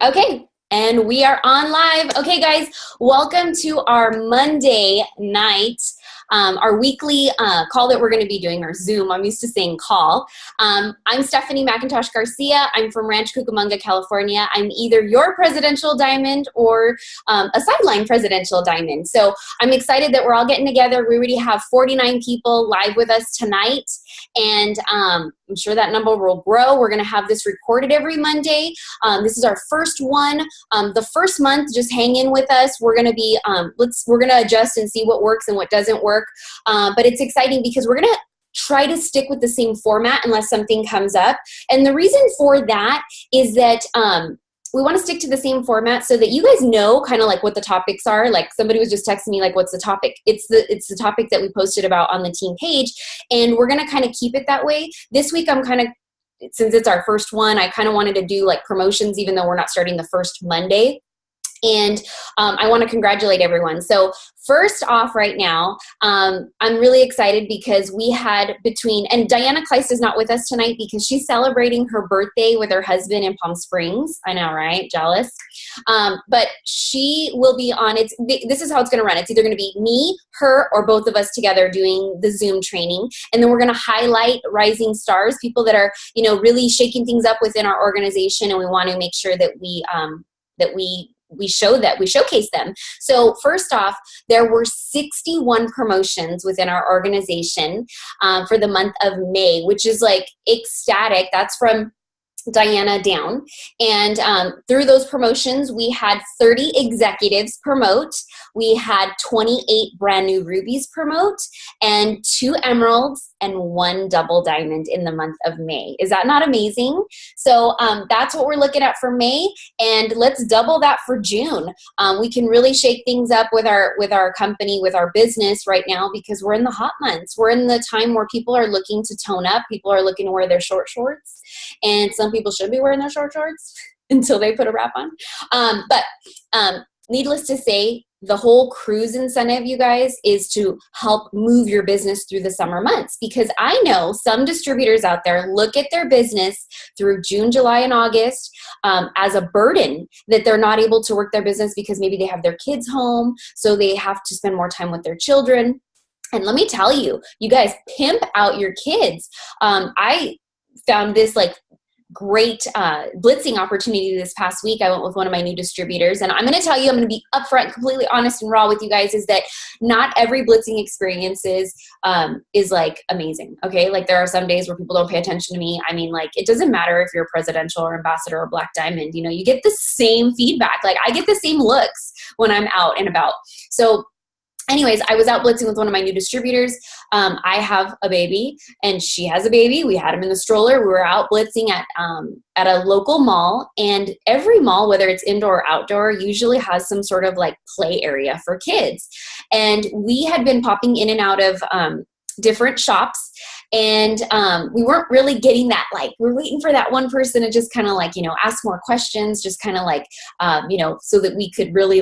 Okay, and we are on live. Okay, guys, welcome to our Monday night, our weekly call that we're going to be doing, or Zoom. I'm used to saying call. I'm Stephanie McIntosh Garcia. I'm from Ranch Cucamonga, California. I'm either your presidential diamond or a sideline presidential diamond. So I'm excited that we're all getting together. We already have 49 people live with us tonight, and I'm sure that number will grow. We're going to have this recorded every Monday. This is our first one. The first month, just hang in with us. We're going to be, we're going to adjust and see what works and what doesn't work. But it's exciting because we're going to try to stick with the same format unless something comes up. And the reason for that is that we want to stick to the same format so that you guys know kind of like what the topics are. Like somebody was just texting me like, what's the topic? It's the topic that we posted about on the team page. And we're going to kind of keep it that way. This week, I'm kind of, since it's our first one, I kind of wanted to do like promotions, even though we're not starting the first Monday. And I want to congratulate everyone. So first off right now, I'm really excited because we had and Diana Kleist is not with us tonight because she's celebrating her birthday with her husband in Palm Springs. I know, right? Jealous. But she will be on, this is how it's going to run. It's either going to be me, her, or both of us together doing the Zoom training. And then we're going to highlight rising stars, people that are, really shaking things up within our organization. And we want to make sure that we showcase them. So first off, there were 61 promotions within our organization for the month of May, which is like ecstatic. That's from Diana down. And through those promotions, we had 30 executives promote. We had 28 brand new rubies promote and 2 emeralds and 1 double diamond in the month of May. Is that not amazing? So that's what we're looking at for May, and let's double that for June. We can really shake things up with our company, with our business right now, because we're in the hot months. We're in the time where people are looking to tone up. People are looking to wear their short shorts, and some people should be wearing their short shorts until they put a wrap on. But needless to say, the whole cruise incentive, you guys, is to help move your business through the summer months, because I know some distributors out there look at their business through June, July, and August as a burden, that they're not able to work their business because maybe they have their kids home, so they have to spend more time with their children. And let me tell you, you guys, pimp out your kids. I found this great blitzing opportunity this past week. I went with one of my new distributors, and I'm going to tell you, I'm going to be upfront, completely honest and raw with you guys, is that not every blitzing experience is like amazing. Okay. Like there are some days where people don't pay attention to me. I mean, like, it doesn't matter if you're a presidential or ambassador or black diamond, you get the same feedback. Like I get the same looks when I'm out and about. So anyways, I was out blitzing with one of my new distributors. I have a baby and she has a baby. We had him in the stroller. We were out blitzing at a local mall, and every mall, whether it's indoor or outdoor, usually has some sort of like play area for kids. And we had been popping in and out of different shops, and we weren't really getting that, we're waiting for that one person to just kind of ask more questions, just kind of so that we could really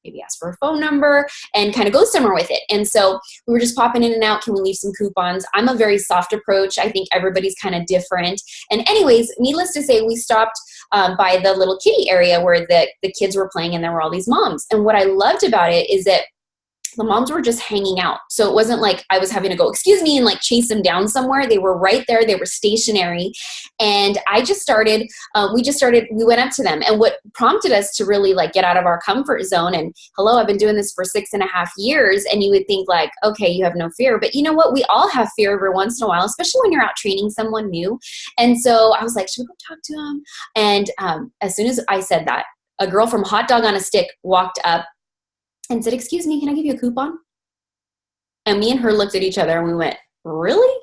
maybe ask for a phone number and kind of go somewhere with it. And so we were just popping in and out. Can we leave some coupons? I'm a very soft approach. I think everybody's kind of different. And anyways, needless to say, we stopped by the little kiddie area where the kids were playing, and there were all these moms. And what I loved about it is that the moms were just hanging out. So it wasn't like I was having to go, excuse me, and chase them down somewhere. They were right there. They were stationary. And we went up to them. And what prompted us to really get out of our comfort zone, and hello, I've been doing this for 6.5 years. And you would think okay, you have no fear. But you know what? We all have fear every once in a while, especially when you're out training someone new. And so I was like, should we go talk to them? And as soon as I said that, a girl from Hot Dog on a Stick walked up and said, excuse me, can I give you a coupon? And me and her looked at each other and we went, really?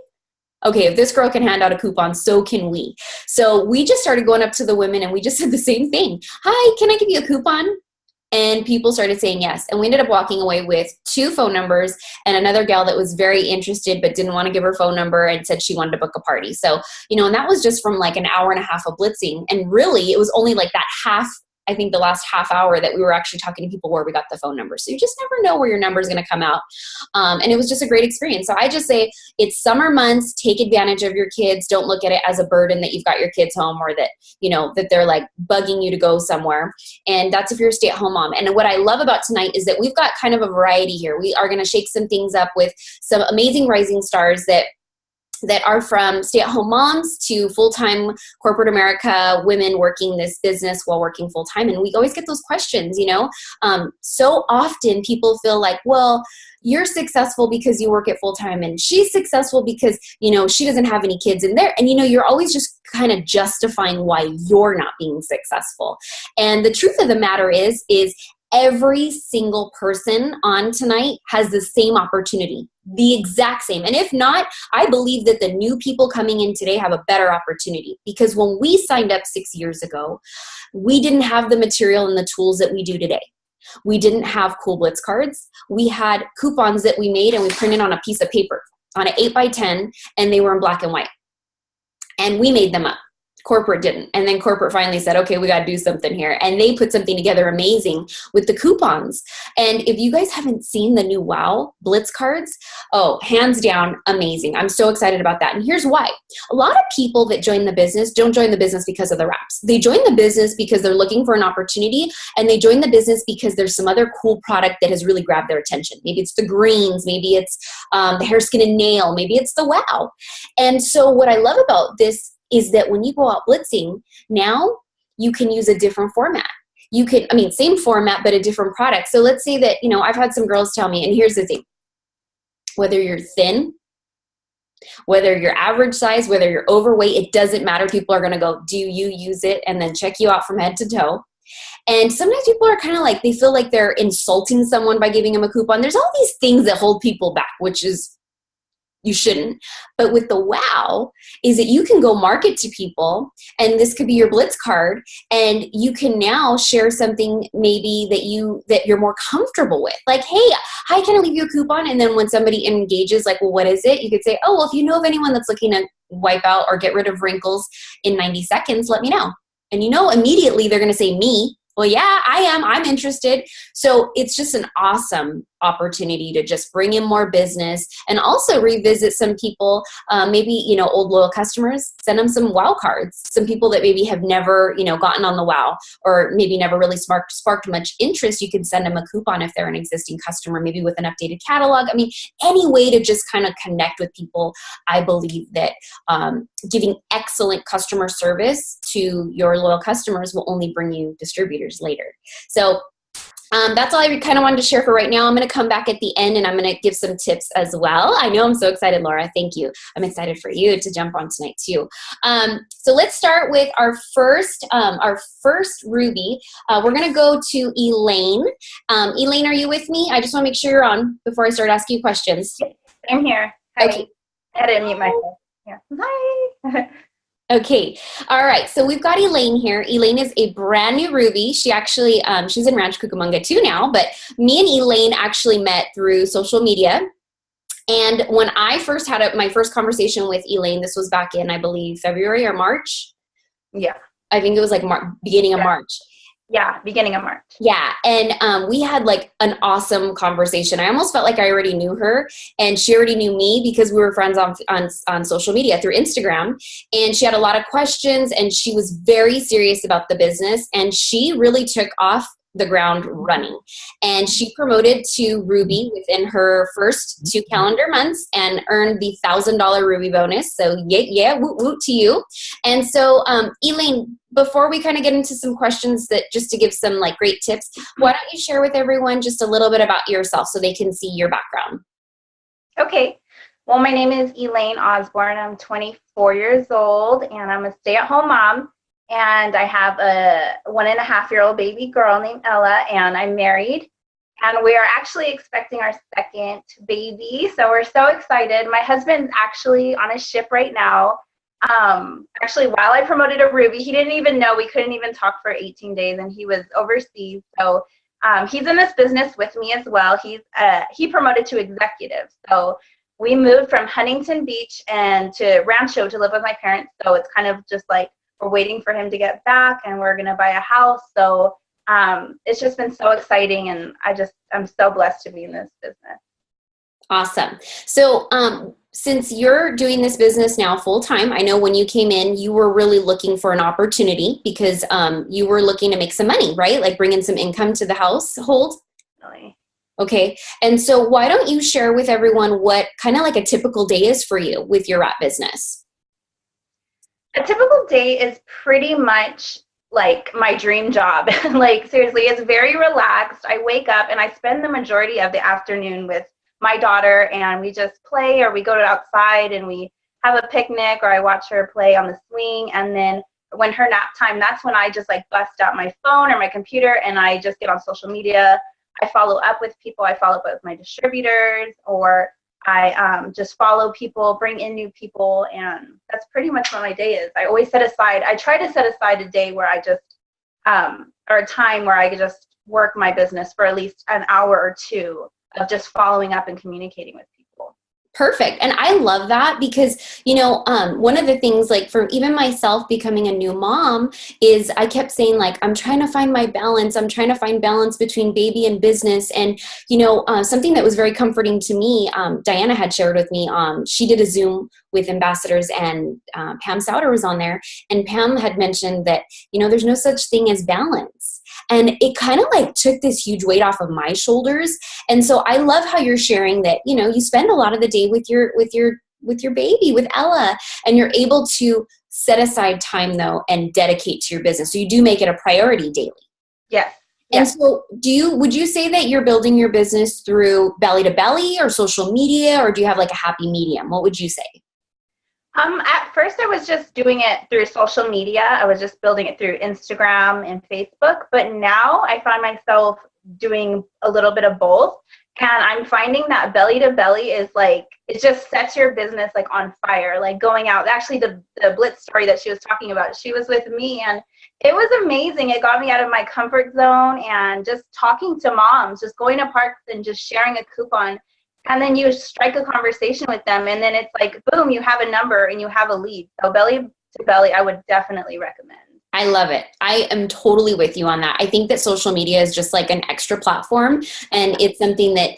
Okay, if this girl can hand out a coupon, so can we. So we just started going up to the women and we just said the same thing. Hi, can I give you a coupon? And people started saying yes. And we ended up walking away with 2 phone numbers and another gal that was very interested but didn't want to give her phone number and said she wanted to book a party. So, and that was just from an hour and a half of blitzing. And really, it was only that half I think the last half hour that we were actually talking to people where we got the phone number. So you just never know where your number is going to come out. And it was just a great experience. So I just say it's summer months, take advantage of your kids. Don't look at it as a burden that you've got your kids home or that, you know, that they're like bugging you to go somewhere. And that's if you're a stay-at-home mom. And what I love about tonight is that we've got kind of a variety here. We are going to shake some things up with some amazing rising stars that are from stay-at-home moms to full-time corporate America women working this business while working full-time. And we always get those questions, you know. So often people feel like, well, you're successful because you work at full-time and she's successful because, you know, she doesn't have any kids in there. And, you know, you're always just kind of justifying why you're not being successful. And the truth of the matter is every single person on tonight has the same opportunity, the exact same. And if not, I believe that the new people coming in today have a better opportunity, because when we signed up 6 years ago, we didn't have the material and the tools that we do today. We didn't have cool Blitz cards. We had coupons that we made and we printed on a piece of paper on an 8x10, and they were in black and white. And we made them up. Corporate didn't. And then corporate finally said, okay, we got to do something here. And they put something together amazing with the coupons. And if you guys haven't seen the new Wow Blitz cards, oh, hands down, amazing. I'm so excited about that. And here's why. A lot of people that join the business don't join the business because of the wraps. They join the business because they're looking for an opportunity, and they join the business because there's some other cool product that has really grabbed their attention. Maybe it's the greens, maybe it's the hair, skin, and nail, maybe it's the Wow. And so what I love about this is that when you go out blitzing, now you can use a different format. You can, I mean, same format, but a different product. So let's say that, you know, I've had some girls tell me, and here's the thing, whether you're thin, whether you're average size, whether you're overweight, it doesn't matter. People are going to go, do you use it? And then check you out from head to toe. And sometimes people are kind of like, they feel like they're insulting someone by giving them a coupon. There's all these things that hold people back, which is, you shouldn't. But with the Wow is that you can go market to people, and this could be your Blitz card, and you can now share something maybe that you're more comfortable with. Like, hey, hi, can I leave you a coupon? And then when somebody engages, like, well, what is it? You could say, oh, well, if you know of anyone that's looking to wipe out or get rid of wrinkles in 90 seconds, let me know. And you know, immediately they're going to say me. Well, yeah, I am. I'm interested. So it's just an awesome opportunity to just bring in more business and also revisit some people, maybe, you know, old loyal customers, send them some Wow cards. Some people that maybe have never, you know, gotten on the Wow, or maybe never really sparked much interest. You can send them a coupon if they're an existing customer, maybe with an updated catalog. I mean, any way to just kind of connect with people. I believe that giving excellent customer service to your loyal customers will only bring you distributors later. So that's all I kind of wanted to share for right now. I'm going to come back at the end and I'm going to give some tips as well. I know I'm so excited, Laura. Thank you. I'm excited for you to jump on tonight too. So let's start with our first Ruby. We're going to go to Elaine. Elaine, are you with me? I just want to make sure you're on before I start asking you questions. I'm here. Hi. Okay. I had to mute myself. Yeah. Hi. Okay. All right. So we've got Elaine here. Elaine is a brand new Ruby. She actually, she's in Rancho Cucamonga too now, but me and Elaine actually met through social media. And when I first had my first conversation with Elaine, this was back in, I believe, February or March. Yeah. I think it was like beginning of March. Yeah, beginning of March. Yeah, and we had like an awesome conversation. I almost felt like I already knew her, and she already knew me because we were friends on social media through Instagram. And she had a lot of questions, and she was very serious about the business, and she really took off the ground running. And she promoted to Ruby within her first 2 calendar months and earned the $1,000 Ruby bonus. So yeah, woot woot to you. And so Elaine, before we kind of get into some questions that just to give some like great tips, why don't you share with everyone just a little bit about yourself so they can see your background? Okay. Well, my name is Elaine Osborne. I'm 24 years old and I'm a stay-at-home mom. And I have a 1.5-year-old baby girl named Ella, and I'm married. And we are actually expecting our second baby. So we're so excited. My husband's actually on a ship right now. Actually, while I promoted a Ruby, he didn't even know. We couldn't even talk for 18 days, and he was overseas. So he's in this business with me as well. He promoted to executive. So we moved from Huntington Beach and to Rancho to live with my parents. So it's kind of just like we're waiting for him to get back, and we're going to buy a house. So it's just been so exciting, and I'm so blessed to be in this business. Awesome. So since you're doing this business now full time, I know when you came in, you were really looking for an opportunity because you were looking to make some money, right? Like bring in some income to the household. Really. Okay. And so why don't you share with everyone what kind of like a typical day is for you with your wrap business? A typical day is pretty much like my dream job. Like seriously, it's very relaxed. I wake up and I spend the majority of the afternoon with my daughter, and we just play, or we go outside and we have a picnic, or I watch her play on the swing. And then when her nap time, that's when I just like bust out my phone or my computer and I just get on social media. I follow up with people. I follow up with my distributors, or I just follow people, bring in new people, and that's pretty much what my day is. I try to set aside a day where I just, or a time where I could just work my business for at least an hour or two of just following up and communicating with people. Perfect. And I love that because, one of the things like for even myself becoming a new mom is I kept saying like, I'm trying to find my balance. I'm trying to find balance between baby and business. And, something that was very comforting to me, Diana had shared with me, she did a Zoom with ambassadors, and Pam Souter was on there, and Pam had mentioned that, there's no such thing as balance. And it kind of like took this huge weight off of my shoulders. And so I love how you're sharing that, you spend a lot of the day with your baby, with Ella, and you're able to set aside time though and dedicate to your business. So you do make it a priority daily. Yes. And so would you say that you're building your business through belly to belly or social media, or do you have like a happy medium? What would you say? At first I was just doing it through social media. I was just building it through Instagram and Facebook, but now I find myself doing a little bit of both. And I'm finding that belly to belly is like, it just sets your business like on fire, like going out. Actually, the Blitz story that she was talking about, she was with me, and it was amazing. It got me out of my comfort zone, and just talking to moms, just going to parks and just sharing a coupon. And then you strike a conversation with them, and then it's like, boom, you have a number and you have a lead. So belly to belly, I would definitely recommend. I love it. I am totally with you on that. I think that social media is just like an extra platform, and it's something that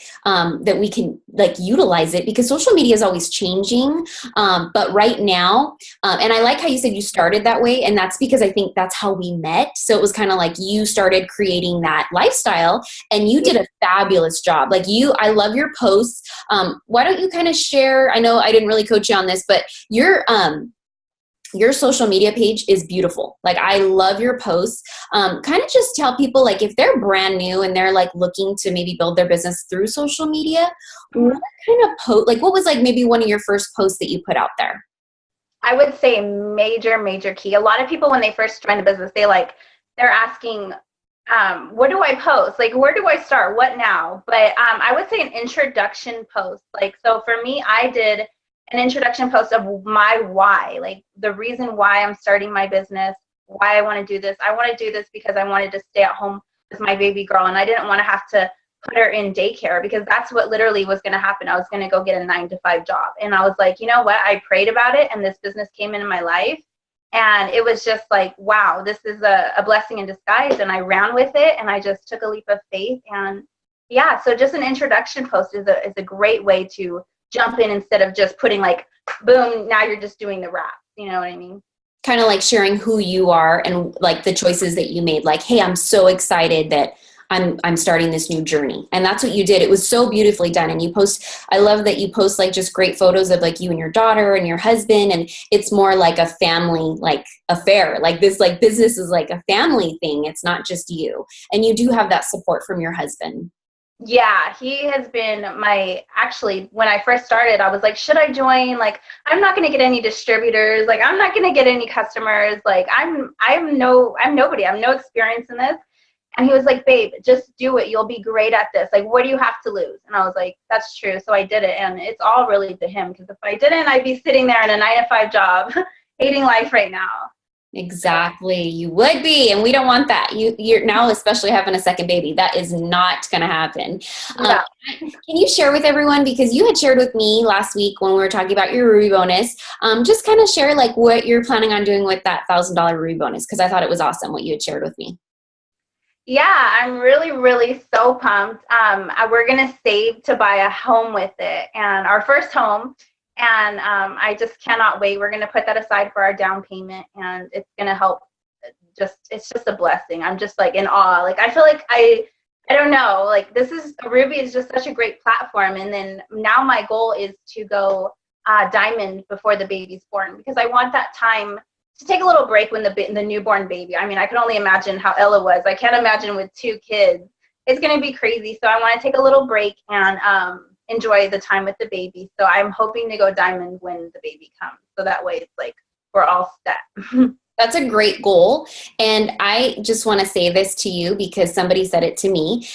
that we can like utilize it because social media is always changing. But right now, and I like how you said you started that way, and that's because I think that's how we met. So it was kind of like you started creating that lifestyle, and you did a fabulous job. Like I love your posts. Why don't you kind of share? I know I didn't really coach you on this, but your social media page is beautiful. Like I love your posts. Kind of just tell people like if they're brand new and they're like looking to maybe build their business through social media, what kind of post, like what was like maybe one of your first posts that you put out there? I would say major key. A lot of people when they first join the business, they're asking, what do I post? Like, where do I start? What now? But I would say an introduction post. Like, so for me, I did an introduction post of my why, like the reason why I'm starting my business, why I want to do this. I want to do this because I wanted to stay at home with my baby girl, and I didn't want to have to put her in daycare because that's what literally was going to happen. I was going to go get a 9-to-5 job. And I was like, you know what? I prayed about it, and this business came into my life. And it was just like, wow, this is a blessing in disguise. And I ran with it, and I just took a leap of faith. And yeah, so just an introduction post is a great way to jump in instead of just putting like, boom, now you're just doing the wrap. You know what I mean? Kind of like sharing who you are and like the choices that you made. Like, hey, I'm so excited that I'm starting this new journey. And that's what you did. It was so beautifully done. And I love that you post like just great photos of like you and your daughter and your husband. And it's more like a family like affair. Like this like business is like a family thing. It's not just you. And you do have that support from your husband. Yeah, he has been actually, when I first started, I was like, should I join? Like, I'm not going to get any distributors. Like, I'm not going to get any customers. Like, I'm nobody. I have no experience in this. And he was like, babe, just do it. You'll be great at this. Like, what do you have to lose? And I was like, that's true. So I did it. And it's all really to him. Because if I didn't, I'd be sitting there in a 9-to-5 job, hating life right now. Exactly. You would be, and we don't want that. You're now, especially having a second baby, that is not going to happen. No. Can you share with everyone, because you had shared with me last week when we were talking about your Ruby bonus, just kind of share like what you're planning on doing with that $1,000 Ruby bonus, because I thought it was awesome what you had shared with me. Yeah, I'm really, really so pumped. We're going to save to buy a home with it, and our first home. And I just cannot wait. We're going to put that aside for our down payment, and it's going to help. It's just a blessing. I'm just like in awe. Like, I feel like I don't know, like Ruby is just such a great platform. And then now my goal is to go diamond before the baby's born, because I want that time to take a little break when the newborn baby. I mean, I can only imagine how Ella was. I can't imagine with 2 kids. It's going to be crazy. So I want to take a little break and enjoy the time with the baby. So I'm hoping to go diamond when the baby comes. So that way it's like we're all set. That's a great goal. And I just want to say this to you because somebody said it to me.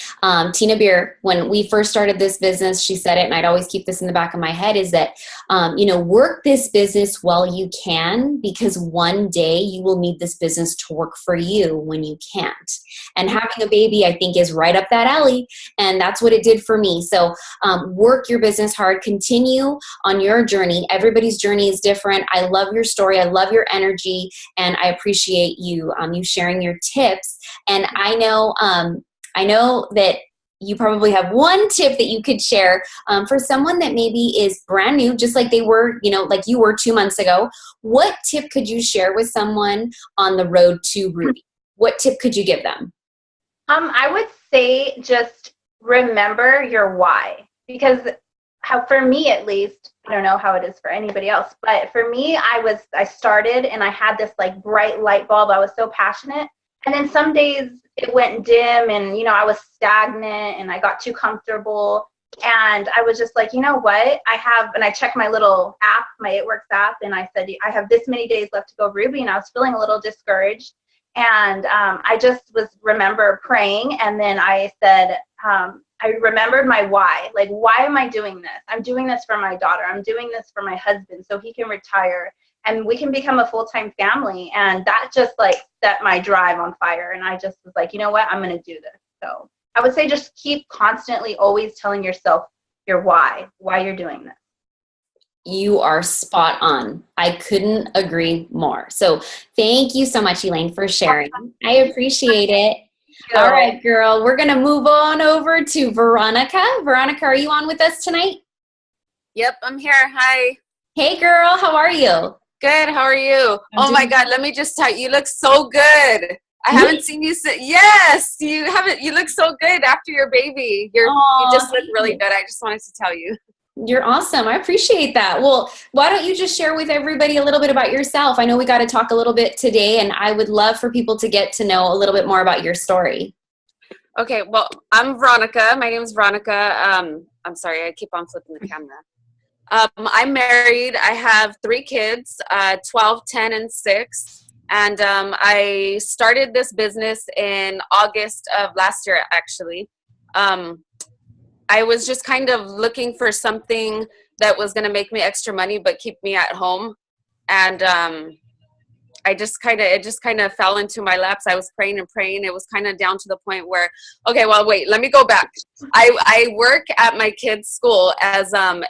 Tina Beer, when we first started this business, she said it, and I'd always keep this in the back of my head, is that, work this business while you can, because one day you will need this business to work for you when you can't. And having a baby, I think, is right up that alley. And that's what it did for me. So work your business hard. Continue on your journey. Everybody's journey is different. I love your story. I love your energy. And I appreciate you sharing your tips. And I know that you probably have one tip that you could share for someone that maybe is brand new, just like they were, like you were 2 months ago. What tip could you share with someone on the road to Ruby? What tip could you give them? I would say just remember your why, because for me at least, I don't know how it is for anybody else, but for me, I started and I had this like bright light bulb. I was so passionate. And then some days it went dim and, I was stagnant and I got too comfortable. And I was just like, you know what? I checked my little app, my It Works app, and I said, I have this many days left to go Ruby. And I was feeling a little discouraged. And I just remember praying. And then I said, I remembered my why. Like, why am I doing this? I'm doing this for my daughter. I'm doing this for my husband so he can retire and we can become a full-time family. And that just like set my drive on fire. And I just was like, you know what? I'm going to do this. So I would say just keep constantly always telling yourself your why you're doing this. You are spot on. I couldn't agree more. So thank you so much, Elaine, for sharing. I appreciate it. All right, girl, we're going to move on over to Veronica. Veronica, are you on with us tonight? Yep, I'm here. Hi. Hey, girl, how are you? Good. How are you? Oh my God, let me just tell you, you look so good. I haven't seen you since. Yes, you haven't. You look so good after your baby. You just look really good. I just wanted to tell you. You're awesome. I appreciate that. Well, why don't you just share with everybody a little bit about yourself? I know we got to talk a little bit today, and I would love for people to get to know a little bit more about your story. Okay. Well, I'm Veronica. My name is Veronica. I'm sorry. I keep on flipping the camera. I'm married. I have 3 kids, 12, 10, and 6. And I started this business in August of last year, actually. I was just kind of looking for something that was going to make me extra money but keep me at home. And it just kind of fell into my laps. I was praying and praying. It was kind of down to the point where, okay, well, wait, let me go back. I work at my kids' school as a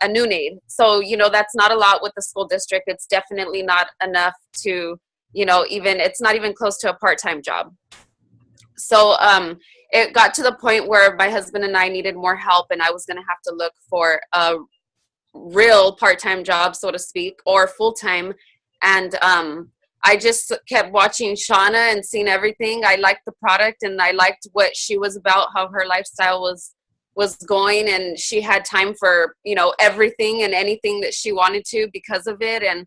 noon aide. So, that's not a lot with the school district. It's definitely not enough to, it's not even close to a part-time job. So it got to the point where my husband and I needed more help, and I was going to have to look for a real part-time job, so to speak, or full-time. And I just kept watching Shauna and seeing everything. I liked the product, and I liked what she was about, how her lifestyle was going, and she had time for, everything and anything that she wanted to because of it. And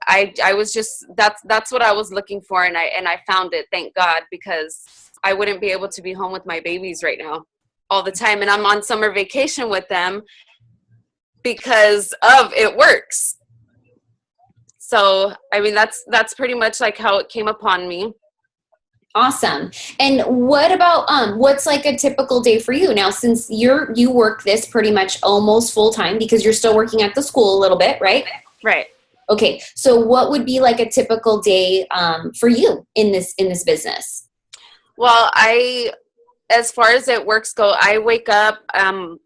I was just, that's what I was looking for. And I found it, thank God, because I wouldn't be able to be home with my babies right now all the time. And I'm on summer vacation with them because of It Works. So, I mean, that's pretty much like how it came upon me. Awesome. And what about, what's like a typical day for you now, since you work this pretty much almost full time because you're still working at the school a little bit, right? Right. Okay, so what would be like a typical day for you in this business? Well, as far as it works go, I wake up,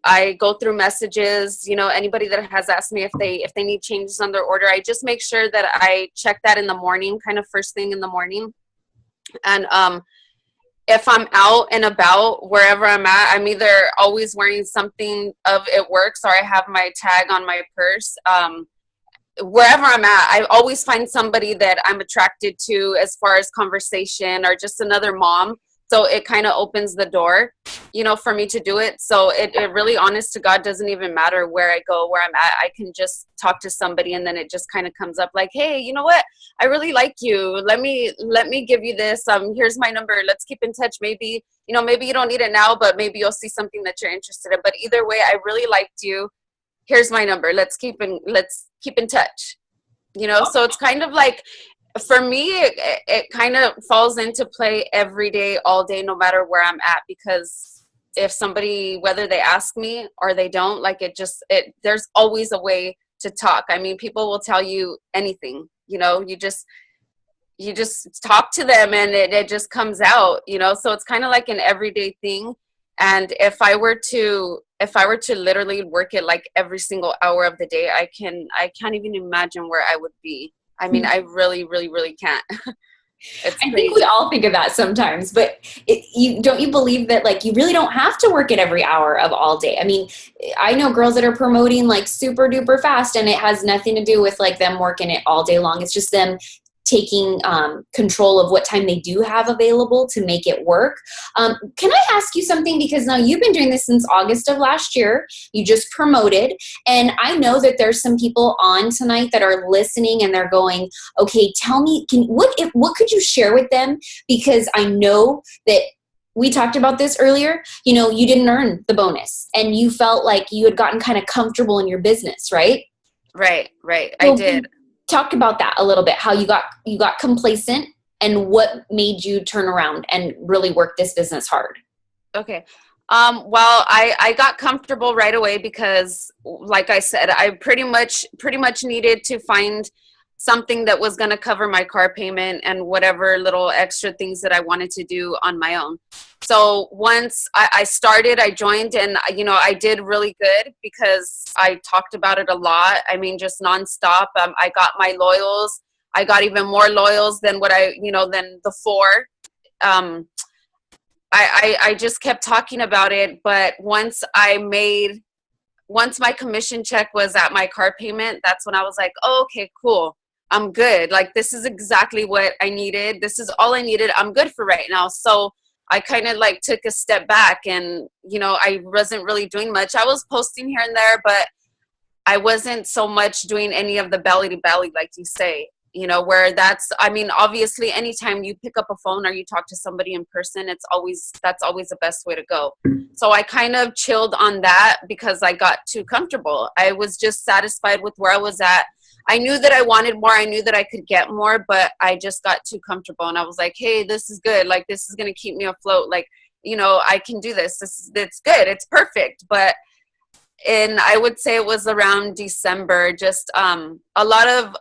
I go through messages, anybody that has asked me if they need changes on their order, I just make sure that I check that in the morning, kind of first thing in the morning. And if I'm out and about wherever I'm at, I'm either always wearing something of It Works, or I have my tag on my purse. Wherever I'm at, I always find somebody that I'm attracted to as far as conversation, or just another mom. So it kind of opens the door, for me to do it. So it really, honest to God, doesn't even matter where I go, where I'm at. I can just talk to somebody, and then it just kind of comes up like, hey, you know what? I really like you. Let me give you this. Here's my number. Let's keep in touch. Maybe, maybe you don't need it now, but maybe you'll see something that you're interested in. But either way, I really liked you. Here's my number. Let's keep in touch. So it's kind of like, for me, it kind of falls into play every day, all day, no matter where I'm at, because if somebody, whether they ask me or they don't, like, there's always a way to talk. I mean, people will tell you anything, you just talk to them, and it just comes out, so it's kind of like an everyday thing. And if I were to literally work it like every single hour of the day, I can't even imagine where I would be. I mean, I really, really, really can't. I think we all think of that sometimes, but don't you believe that, like, you really don't have to work it every hour of all day? I mean, I know girls that are promoting like super duper fast, and it has nothing to do with like them working it all day long. It's just them taking control of what time they do have available to make it work. Can I ask you something? Because now you've been doing this since August of last year. You just promoted. And I know that there's some people on tonight that are listening, and they're going, okay, tell me, what could you share with them? Because I know that we talked about this earlier. You didn't earn the bonus, and you felt like you had gotten kind of comfortable in your business, right? Right. I did. Talk about that a little bit, how you got complacent, and what made you turn around and really work this business hard. Okay. Well, I got comfortable right away because, like I said, I pretty much needed to find something that was going to cover my car payment and whatever little extra things that I wanted to do on my own. So once I started, I joined, and, I did really good because I talked about it a lot. I mean, just nonstop. I got my loyals. I got even more loyals than than the 4. I just kept talking about it. But once my commission check was at my car payment, that's when I was like, oh, okay, cool. I'm good. Like, this is exactly what I needed. This is all I needed. I'm good for right now. So I kind of like took a step back, and, I wasn't really doing much. I was posting here and there, but I wasn't so much doing any of the belly to belly, like you say, where obviously anytime you pick up a phone or you talk to somebody in person, that's always the best way to go. So I kind of chilled on that because I got too comfortable. I was just satisfied with where I was at. I knew that I wanted more. I knew that I could get more, but I just got too comfortable. And I was like, hey, this is good. Like, this is going to keep me afloat. Like, I can do this. It's good. It's perfect. But I would say it was around December, just a lot of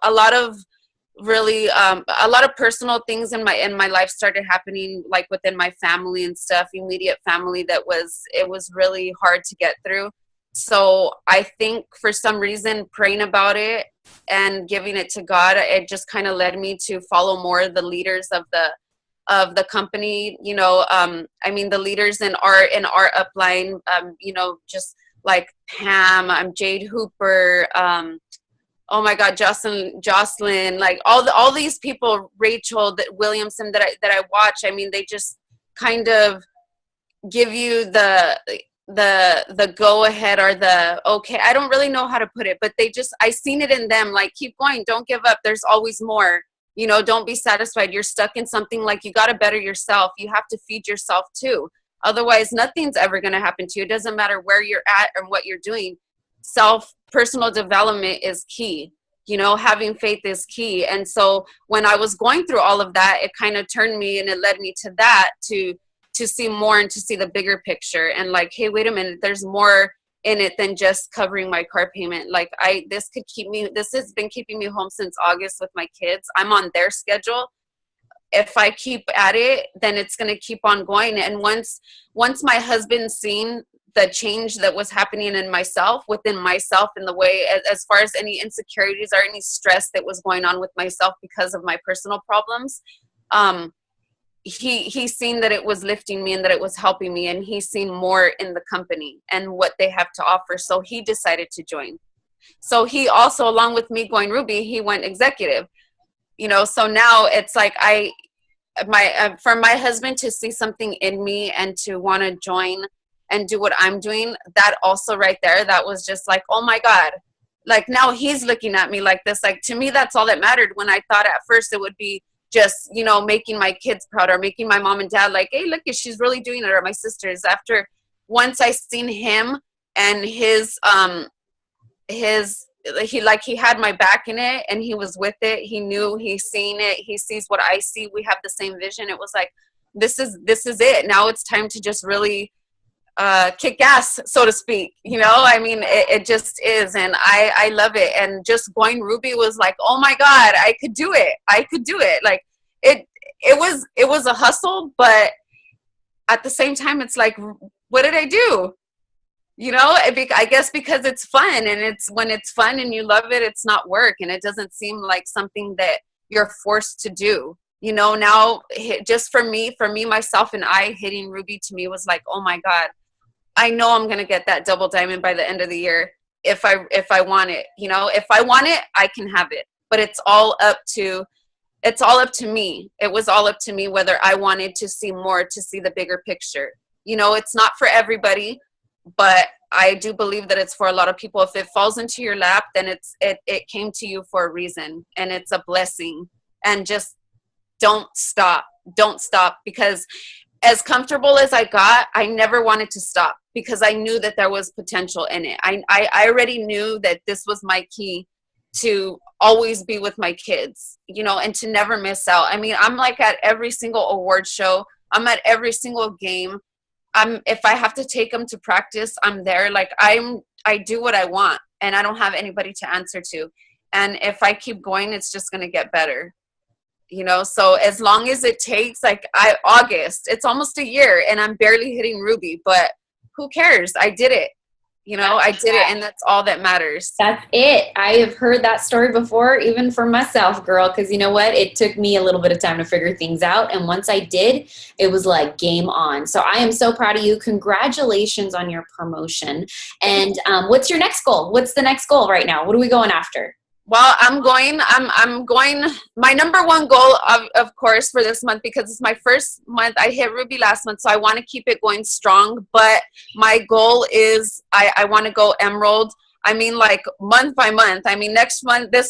really a lot of personal things in my life started happening, like within my family and stuff, immediate family, it was really hard to get through. So I think for some reason, praying about it and giving it to God, it just kind of led me to follow more of the leaders of the company. The leaders in our upline, just like Pam, Jade Hooper, oh my God, Jocelyn, like all these people, Rachel Williamson that I watch. I mean, they just kind of give you the go ahead, or the okay. I don't really know how to put it, but I seen it in them. Like, keep going, don't give up. There's always more. Don't be satisfied. You're stuck in something. Like, you got to better yourself. You have to feed yourself too. Otherwise, nothing's ever going to happen to you. It doesn't matter where you're at or what you're doing. Personal development is key. Having faith is key. And so when I was going through all of that, it kind of turned me, and it led me to that, to see more and to see the bigger picture, and like, hey, wait a minute, there's more in it than just covering my car payment. Like this has been keeping me home since August with my kids. I'm on their schedule. If I keep at it, then it's going to keep on going. And once my husband seen the change that was happening in myself, within myself, in the way, as far as any insecurities or any stress that was going on with myself because of my personal problems, he's seen that it was lifting me and that it was helping me, and he's seen more in the company and what they have to offer. So he decided to join. So he also, along with me going Ruby, he went executive. So now it's like for my husband to see something in me and to want to join and do what I'm doing, that also right there, that was just like, oh my God, like now he's looking at me like this. Like, to me, that's all that mattered, when I thought at first it would be just, making my kids proud or making my mom and dad like, hey, look, she's really doing it, or my sisters. Once I seen him and he had my back in it, and he was with it. He knew, he's seen it. He sees what I see. We have the same vision. It was like, this is it. Now it's time to just really kick ass, so to speak. I mean, it just is. And I love it. And just going Ruby was like, oh my God, I could do it. Like it was a hustle, but at the same time, it's like, what did I do? I guess because it's fun, and when it's fun and you love it, it's not work, and it doesn't seem like something that you're forced to do. Now just for me, myself and I, hitting Ruby to me was like, oh my God, I know I'm going to get that double diamond by the end of the year. If I want it, if I want it, I can have it, but it's all up to me. It was all up to me whether I wanted to see more, to see the bigger picture. It's not for everybody, but I do believe that it's for a lot of people. If it falls into your lap, then it came to you for a reason, and it's a blessing. And just don't stop, because as comfortable as I got, I never wanted to stop, because I knew that there was potential in it. I already knew that this was my key to always be with my kids, and to never miss out. I mean, I'm like at every single award show. I'm at every single game. If I have to take them to practice, I'm there. Like I do what I want, and I don't have anybody to answer to. And if I keep going, it's just going to get better. So as long as it takes, like August, it's almost a year and I'm barely hitting Ruby, but who cares? I did it. I did it, and that's all that matters. That's it. I have heard that story before, even for myself, girl, because you know what? It took me a little bit of time to figure things out. And once I did, it was like game on. So I am so proud of you. Congratulations on your promotion. And what's your next goal? What's the next goal right now? What are we going after? Well, I'm going, my number one goal, of course, for this month, because it's my first month. I hit Ruby last month, so I want to keep it going strong. But my goal is I want to go Emerald. I mean, like month by month. I mean, this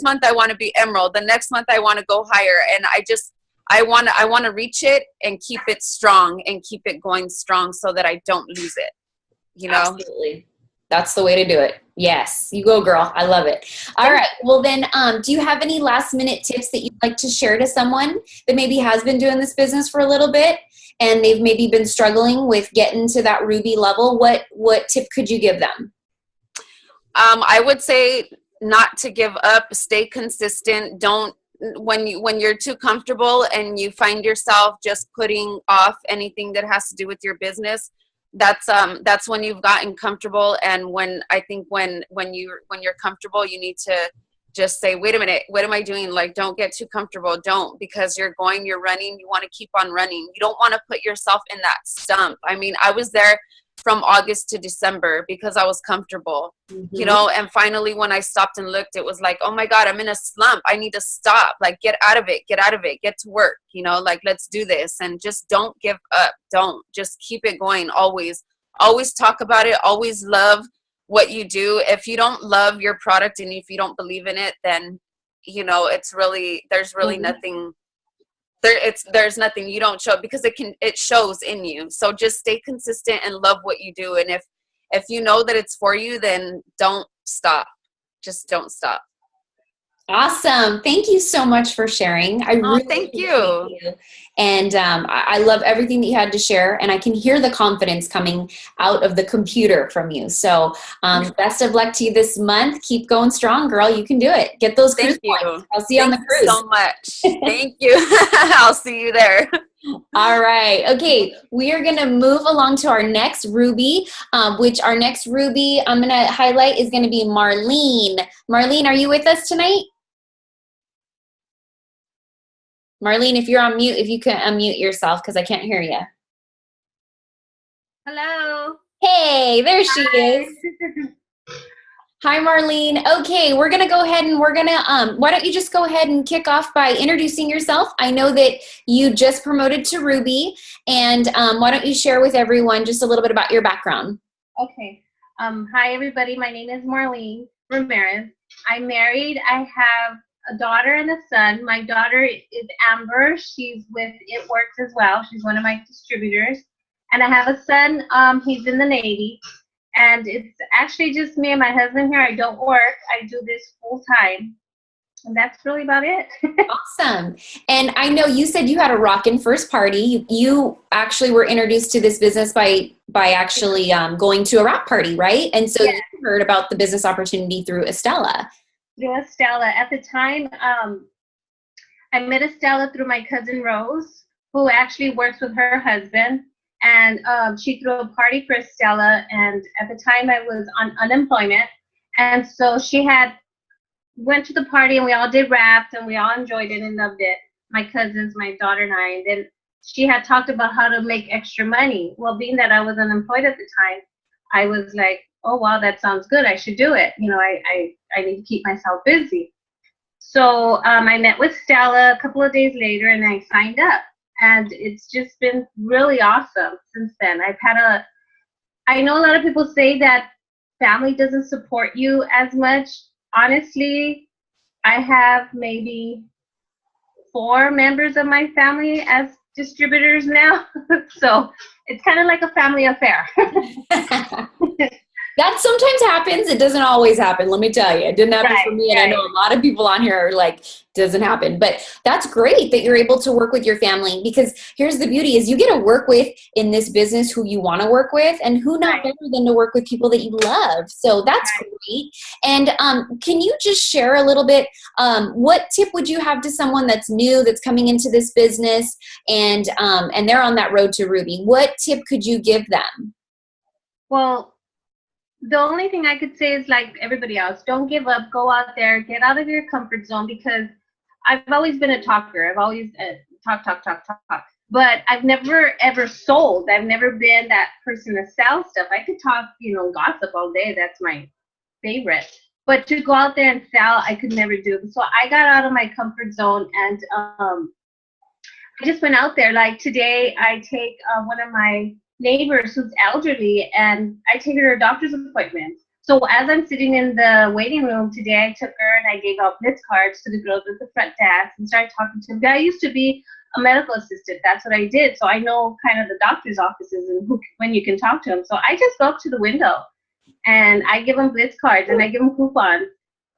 month I want to be Emerald. The next month I want to go higher. And I want to reach it and keep it strong and keep it going strong so that I don't lose it. Absolutely. That's the way to do it. Yes. You go, girl. I love it. All right. Well, then, do you have any last minute tips that you'd like to share to someone that maybe has been doing this business for a little bit and they've maybe been struggling with getting to that Ruby level? What tip could you give them? I would say not to give up, stay consistent. When you're too comfortable and you find yourself just putting off anything that has to do with your business, that's when you've gotten comfortable. And when you're comfortable, you need to just say, wait a minute, what am I doing? Like, don't get too comfortable. Don't, because you're running. You want to keep on running. You don't want to put yourself in that stump. I mean, I was there from August to December because I was comfortable, and finally when I stopped and looked, it was like, oh my God, I'm in a slump. I need to stop, like, get out of it, get to work, like, let's do this. And just don't give up. Don't, just keep it going. Always talk about it. Always love what you do. If you don't love your product and if you don't believe in it, then, there's really nothing. There's nothing you don't show, because it shows in you. So just stay consistent and love what you do. And if you know that it's for you, then don't stop. Just don't stop. Awesome. Thank you so much for sharing. I Oh, really thank appreciate you. you. And I love everything that you had to share. And I can hear the confidence coming out of the computer from you. So best of luck to you this month. Keep going strong, girl. You can do it. Get those cruise Thank points. you. I'll see you on Thank the you cruise. so much. Thank you. I'll see you there. All right. Okay. We are going to move along to our next Ruby, which our next Ruby I'm going to highlight is going to be Marlene. Marlene, are you with us tonight? Marlene, if you're on mute, if you can unmute yourself because I can't hear you. Hello. Hey, there she is. Hi, Marlene. Okay, we're going to go ahead and we're going to, why don't you just go ahead and kick off by introducing yourself? I know that you just promoted to Ruby, and why don't you share with everyone just a little bit about your background? Okay. Hi, everybody. My name is Marlene Ramirez. I'm married. I have a daughter and a son. My daughter is Amber. She's with It Works as well. She's one of my distributors. And I have a son. He's in the Navy. And it's actually just me and my husband here. I don't work. I do this full time. And that's really about it. Awesome. And I know you said you had a rockin' first party. You actually were introduced to this business by actually going to a wrap party, right? And so you heard about the business opportunity through Estella. Through Estella. At the time, I met Estella through my cousin Rose, who actually works with her husband. And she threw a party for Estella. And at the time, I was on unemployment. And so she went to the party, and we all did wraps, and we all enjoyed it and loved it. My cousins, my daughter, and I. And then she had talked about how to make extra money. Well, being that I was unemployed at the time, I was like, oh, wow, that sounds good. I should do it. You know, I need to keep myself busy. So I met with Stella a couple of days later, and I signed up. And it's just been really awesome since then. I know a lot of people say that family doesn't support you as much. Honestly, I have maybe 4 members of my family as distributors now. So it's kind of like a family affair. That sometimes happens. It doesn't always happen. Let me tell you, it didn't happen for me. And I know a lot of people on here are like, doesn't happen. But that's great that you're able to work with your family, because here's the beauty is you get to work with in this business who you want to work with, and who not better than to work with people that you love. So that's great. And can you just share a little bit, what tip would you have to someone that's new, that's coming into this business, and they're on that road to Ruby? What tip could you give them? Well, the only thing I could say is, like everybody else, don't give up. Go out there, get out of your comfort zone, because I've always been a talker. I've always talk. But I've never ever sold. I've never been that person to sell stuff. I could talk, gossip all day. That's my favorite. But to go out there and sell, I could never do. So I got out of my comfort zone, and I just went out there. Like today, I take one of my neighbors who's elderly, and I take her to her doctor's appointments. So as I'm sitting in the waiting room today, I took her and I gave out blitz cards to the girls at the front desk and started talking to them. I used to be a medical assistant. That's what I did. So I know kind of the doctor's offices and when you can talk to them. So I just go up to the window and I give them blitz cards and I give them coupons,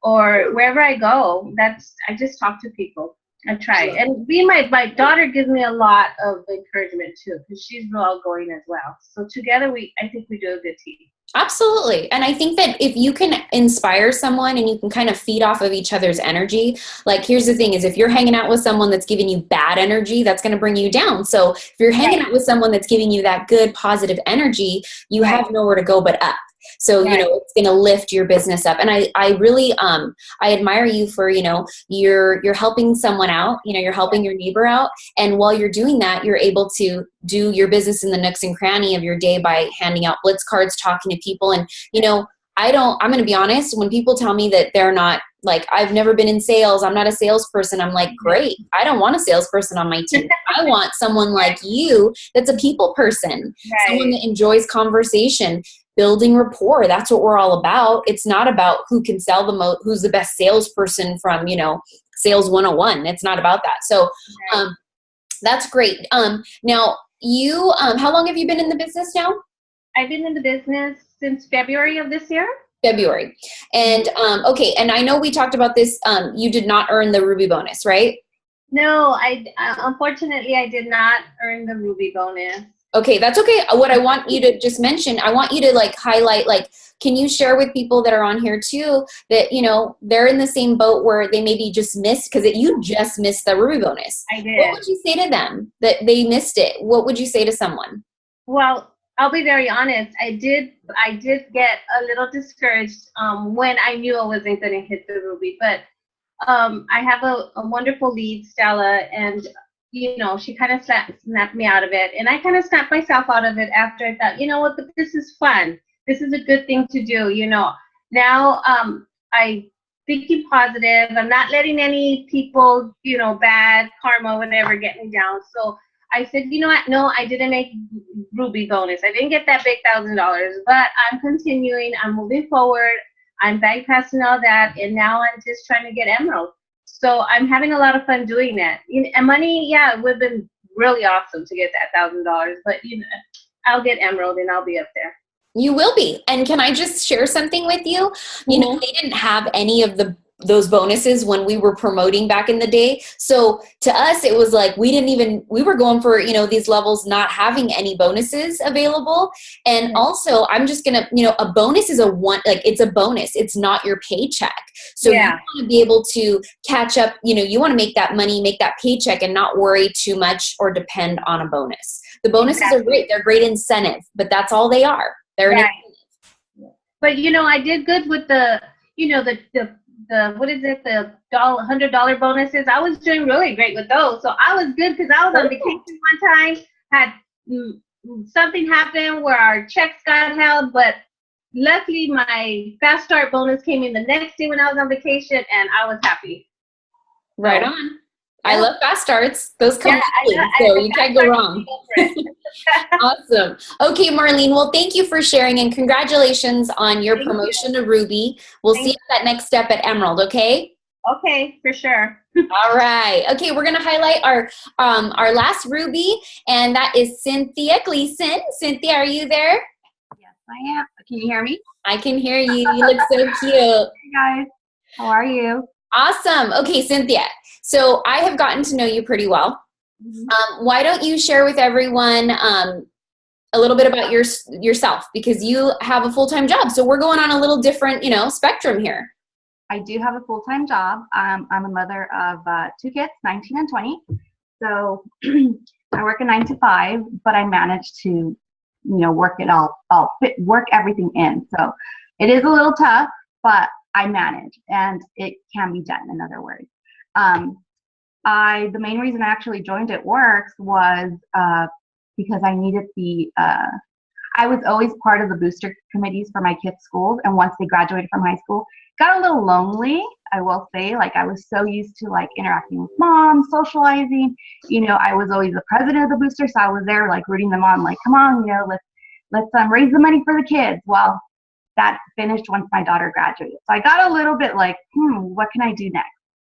or wherever I go, I just talk to people. I try. And my daughter gives me a lot of encouragement too, because she's real outgoing as well. So together I think we do a good team. Absolutely. And I think that if you can inspire someone and you can kind of feed off of each other's energy, like here's the thing is, if you're hanging out with someone that's giving you bad energy, that's going to bring you down. So if you're hanging out with someone that's giving you that good, positive energy, you have nowhere to go but up. So, it's going to lift your business up. And I really, I admire you for, you're helping someone out, you're helping your neighbor out. And while you're doing that, you're able to do your business in the nooks and cranny of your day by handing out blitz cards, talking to people. And, I'm going to be honest, when people tell me that they're not, like, I've never been in sales, I'm not a salesperson, I'm like, great. I don't want a salesperson on my team. I want someone like you that's a people person, someone that enjoys conversation, building rapport. That's what we're all about. It's not about who can sell the most, who's the best salesperson from, Sales 101. It's not about that. So that's great. Now, you, how long have you been in the business now? I've been in the business since February of this year. February. And okay, and I know we talked about this. You did not earn the Ruby bonus, right? No, I unfortunately I did not earn the Ruby bonus. Okay, that's okay. What I want you to just mention, I want you to like highlight, like, can you share with people that are on here too that, you know, they're in the same boat where they maybe just missed, because you just missed the Ruby bonus. I did. What would you say to them that they missed it? What would you say to someone? Well, I'll be very honest. I did get a little discouraged when I knew I wasn't going to hit the Ruby. But I have a wonderful lead, Stella, and you know, she kind of snapped me out of it, and I kind of snapped myself out of it after I thought, you know what, this is fun. This is a good thing to do. You know, now I thinking positive. I'm not letting any people, you know, bad karma, whatever, get me down. So I said, you know what? No, I didn't make Ruby bonus. I didn't get that big $1,000, but I'm continuing. I'm moving forward. I'm bypassing all that, and now I'm just trying to get Emerald. So I'm having a lot of fun doing that. And money, yeah, it would have been really awesome to get that $1,000, but you know, I'll get Emerald and I'll be up there. You will be. And can I just share something with you? You know, they didn't have any of those bonuses when we were promoting back in the day. So to us, it was like we were going for, you know, these levels not having any bonuses available. And also, I'm just going to, you know, a bonus is it's a bonus. It's not your paycheck. So you want to be able to catch up, you know, you want to make that money, make that paycheck, and not worry too much or depend on a bonus. The bonuses are great. They're great incentive, but that's all they are. They're an incentive. But, you know, I did good with the, you know, the what is it, the $100 bonuses. I was doing really great with those. So I was good because I was on vacation one time, had something happen where our checks got held, but luckily my fast start bonus came in the next day when I was on vacation, and I was happy. Right on. I love fast starts. Those come quickly, so you can't go wrong. Awesome. Okay, Marlene, well, thank you for sharing, and congratulations on your promotion to Ruby. We'll see you at that next step at Emerald, okay? Okay, for sure. All right. Okay, we're going to highlight our last Ruby, and that is Cynthia Gleason. Cynthia, are you there? Yes, I am. Can you hear me? I can hear you. You look so cute. Hey, guys. How are you? Awesome. Okay, Cynthia. So I have gotten to know you pretty well. Why don't you share with everyone a little bit about yourself, because you have a full-time job. So we're going on a little different, you know, spectrum here. I do have a full-time job. I'm a mother of 2 kids, 19 and 20. So I work a 9 to 5, but I manage to, you know, work everything in. So it is a little tough, but I manage, and it can be done, in other words. The main reason I actually joined It Works was because I needed I was always part of the booster committees for my kids' schools, and once they graduated from high school, got a little lonely, I will say. Like, I was so used to like interacting with moms, socializing. You know, I was always the president of the booster, so I was there like rooting them on, like, come on, you know, let's raise the money for the kids. Well, that finished once my daughter graduated. So I got a little bit like, what can I do next?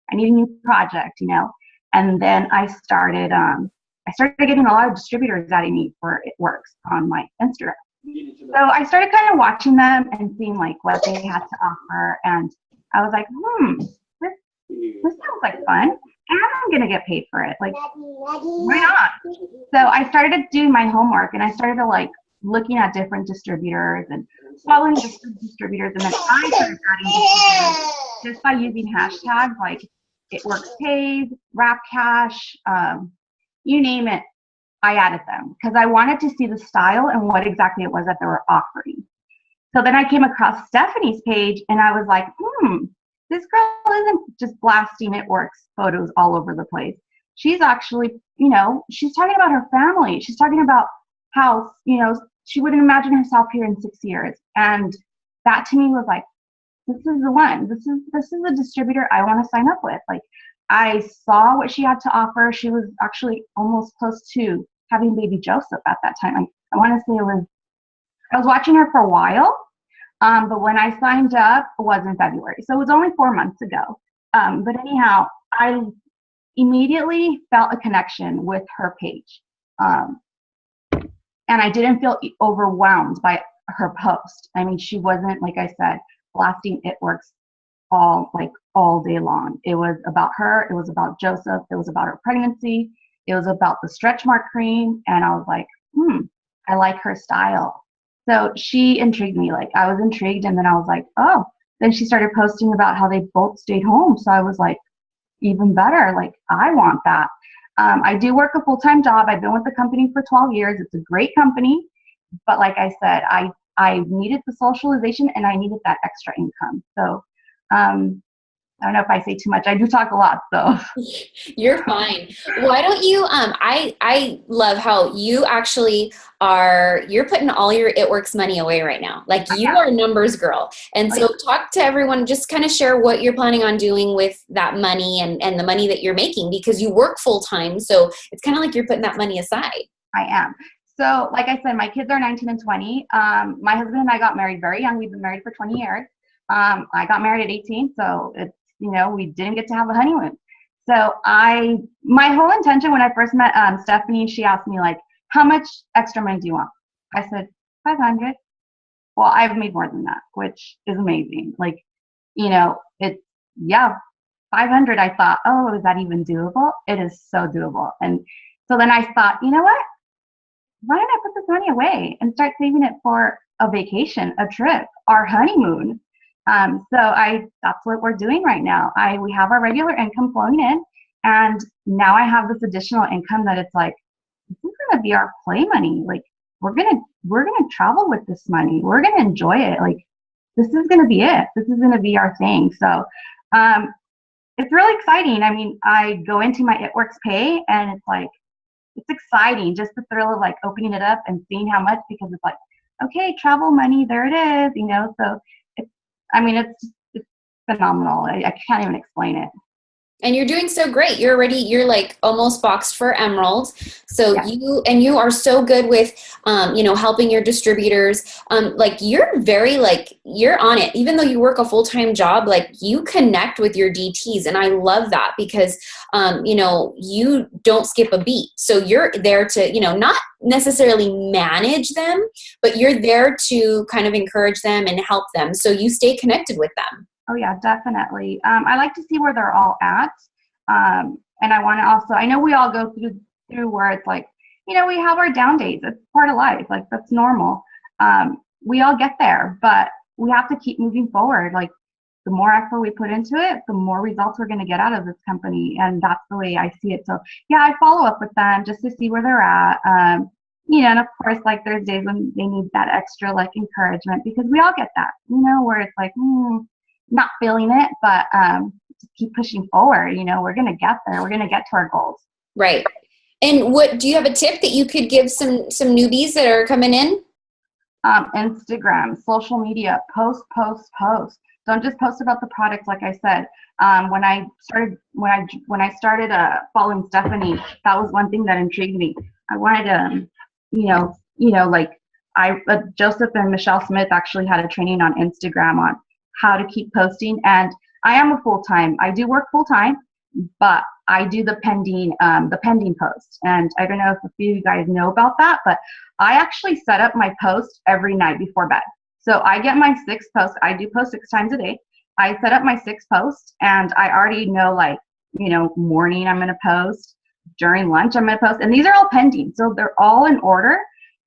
I need a new project, you know. And then I started getting a lot of distributors that I need for It Works on my Instagram. So I started kind of watching them and seeing like what they had to offer, and I was like, this sounds like fun, and I'm gonna get paid for it. Like, why not? So I started doing my homework, and I started like looking at different distributors and following different distributors, and then I started adding distributors just by using hashtags like It Works Pays, Wrap Cash, you name it. I added them because I wanted to see the style and what exactly it was that they were offering. So then I came across Stephanie's page, and I was like, this girl isn't just blasting It Works photos all over the place. She's actually, you know, she's talking about her family. She's talking about how, you know, she wouldn't imagine herself here in 6 years. And that to me was like, this is the one. This is a distributor I want to sign up with. Like, I saw what she had to offer. She was actually almost close to having baby Joseph at that time. I want to say I was watching her for a while, but when I signed up, it was in February. So it was only 4 months ago. But anyhow, I immediately felt a connection with her page. And I didn't feel overwhelmed by her post. I mean, she wasn't, like I said, blasting It Works all day long. It was about her. It was about Joseph. It was about her pregnancy. It was about the stretch mark cream. And I was like, I like her style. So she intrigued me. Like, I was intrigued. And then I was like, oh, then she started posting about how they both stayed home. So I was like, even better. Like, I want that. I do work a full-time job. I've been with the company for 12 years. It's a great company. But like I said, I needed the socialization and I needed that extra income. So I don't know if I say too much. I do talk a lot, so. You're fine. Why don't you, I love how you actually you're putting all your It Works money away right now. Like, you are a numbers girl. And so talk to everyone, just kind of share what you're planning on doing with that money and the money that you're making, because you work full time. So it's kind of like you're putting that money aside. I am. So like I said, my kids are 19 and 20. My husband and I got married very young. We've been married for 20 years. I got married at 18, so it's, we didn't get to have a honeymoon. So my whole intention when I first met Stephanie, she asked me, like, how much extra money do you want? I said, 500. Well, I've made more than that, which is amazing. Like, it's, 500. I thought, oh, is that even doable? It is so doable. And so then I thought, you know what? Why don't I put this money away and start saving it for a vacation, a trip, our honeymoon? That's what we're doing right now. We have our regular income flowing in, and now I have this additional income that it's like, this is going to be our play money. Like, we're going to travel with this money. We're going to enjoy it. Like, this is going to be it. This is going to be our thing. So, it's really exciting. I mean, I go into my It Works pay and it's like, it's exciting. Just the thrill of like opening it up and seeing how much, because it's like, okay, travel money, there it is, so it's phenomenal. I can't even explain it. And you're doing so great. You're like almost boxed for emerald. So yeah. you are so good with, helping your distributors. Like, you're very, like, you're on it. Even though you work a full-time job, like, you connect with your DTs. And I love that because, you don't skip a beat. So you're there to, not necessarily manage them, but you're there to kind of encourage them and help them. So you stay connected with them. Oh yeah, definitely. I like to see where they're all at. And I want to also, I know we all go through where it's like, we have our down days. It's part of life. Like, that's normal. We all get there, but we have to keep moving forward. Like, the more effort we put into it, the more results we're going to get out of this company. And that's the way I see it. So yeah, I follow up with them just to see where they're at. And of course, like, there's days when they need that extra, like, encouragement, because we all get that, where it's like, not feeling it, but just keep pushing forward. We're going to get there. We're going to get to our goals. Right. And do you have a tip that you could give some newbies that are coming in? Instagram, social media, post. Don't just post about the products. Like I said, when I started following Stephanie, that was one thing that intrigued me. I wanted to, Joseph and Michelle Smith actually had a training on Instagram on how to keep posting. And I am I do work full-time, but I do the pending post. And I don't know if a few of you guys know about that, but I actually set up my post every night before bed. So I get my 6 posts. I do post 6 times a day. I set up my 6 posts, and I already know, like, morning I'm going to post, during lunch I'm going to post, and these are all pending. So they're all in order.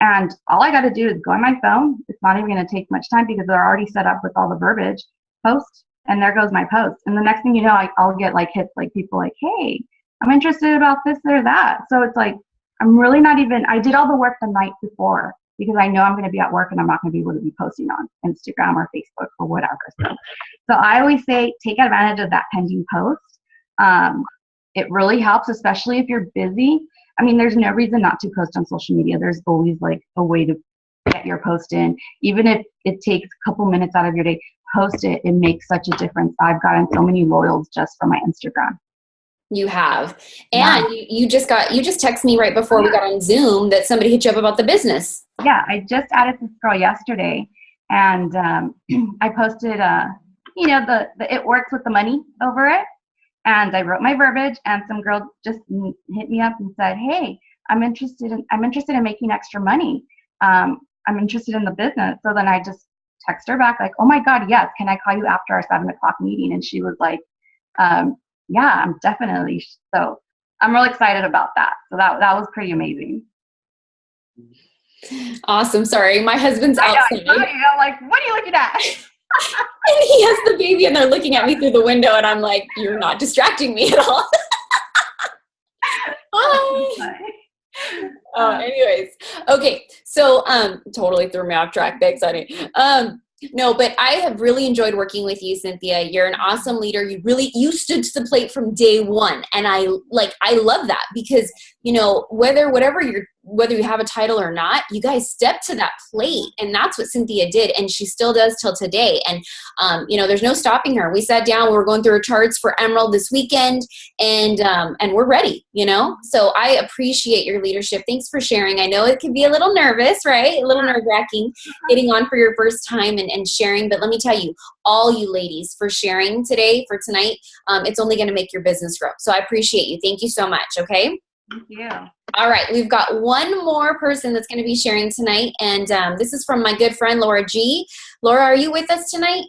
And all I got to do is go on my phone. It's not even going to take much time because they're already set up with all the verbiage. Post, and there goes my post. And the next thing you know, I'll get like hits, like people like, hey, I'm interested about this or that. So it's like, I'm really not even, I did all the work the night before because I know I'm going to be at work and I'm not going to be able to be posting on Instagram or Facebook or whatever. So I always say, take advantage of that pending post. It really helps, especially if you're busy. I mean, there's no reason not to post on social media. There's always like a way to get your post in. Even if it takes a couple minutes out of your day, post it. It makes such a difference. I've gotten so many loyals just from my Instagram. You have. And you just texted me right before we got on Zoom that somebody hit you up about the business. Yeah, I just added this girl yesterday, and I posted, the It Works with the money over it. And I wrote my verbiage, and some girl just hit me up and said, hey, I'm interested in making extra money. I'm interested in the business. So then I just text her back like, oh my God, yes, can I call you after our 7 o'clock meeting? And she was like, yeah, I'm definitely. So I'm real excited about that. So that was pretty amazing. Awesome. Sorry, my husband's outside. I'm like, what are you looking at? And he has the baby and they're looking at me through the window and I'm like, you're not distracting me at all. Anyways. Okay. So, totally threw me off track. Thanks, honey. No, but I have really enjoyed working with you, Cynthia. You're an awesome leader. You stood to the plate from day one. And I love that because, you know, whether you have a title or not, you guys stepped to that plate. And that's what Cynthia did. And she still does till today. And, you know, there's no stopping her. We sat down, we were going through her charts for Emerald this weekend and we're ready, you know? So I appreciate your leadership. Thanks for sharing. I know it can be a little nervous, right? A little nerve wracking getting on for your first time and sharing. But let me tell you, all you ladies for sharing today, for tonight, it's only going to make your business grow. So I appreciate you. Thank you so much. Okay. Thank you. All right, we've got one more person that's going to be sharing tonight, and this is from my good friend Laura G. Laura, are you with us tonight?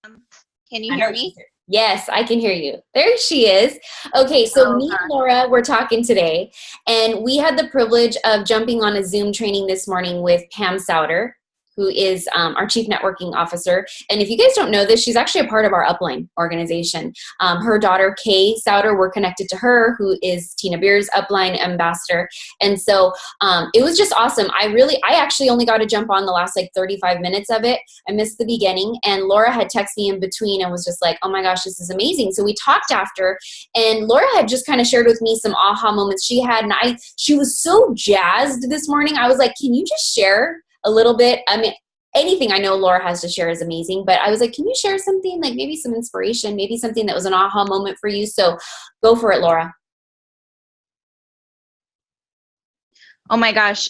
Can you hear me? Yes, I can hear you. There she is. Okay, so me and Laura were talking today, and we had the privilege of jumping on a Zoom training this morning with Pam Souter, who is our Chief Networking Officer. And if you guys don't know this, she's actually a part of our Upline organization. Her daughter, Kay Souter, we're connected to her, who is Tina Beer's Upline ambassador. And so it was just awesome. I actually only got to jump on the last 35 minutes of it. I missed the beginning. And Laura had texted me in between and was just like, oh my gosh, this is amazing. So we talked after, and Laura had just kind of shared with me some aha moments she had. And she was so jazzed this morning. I was like, can you just share a little bit? I mean, anything I know Laura has to share is amazing, but I was like, can you share something, like maybe some inspiration, maybe something that was an aha moment for you? So go for it, Laura. Oh my gosh.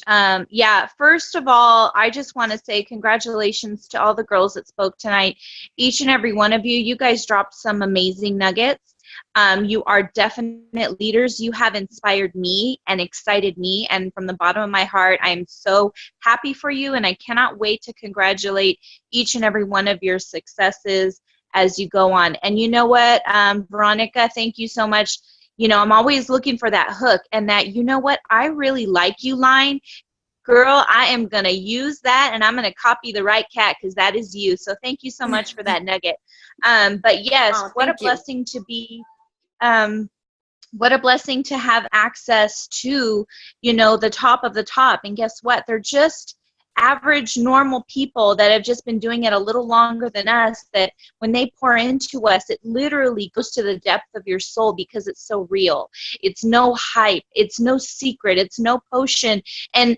Yeah, first of all, I just want to say congratulations to all the girls that spoke tonight. Each and every one of you, you guys dropped some amazing nuggets. You are definite leaders. You have inspired me and excited me. And from the bottom of my heart, I am so happy for you. And I cannot wait to congratulate each and every one of your successes as you go on. And you know what, Veronica, thank you so much. You know, I'm always looking for that hook and that, you know what, I really like you line. Girl, I am going to use that and I'm going to copy the right cat because that is you. So thank you so much for that nugget. But yes, what a blessing to be, what a blessing to have access to, you know, the top of the top. And guess what? They're just average, normal people that have just been doing it a little longer than us, that when they pour into us, it literally goes to the depth of your soul because it's so real. It's no hype. It's no secret. It's no potion. And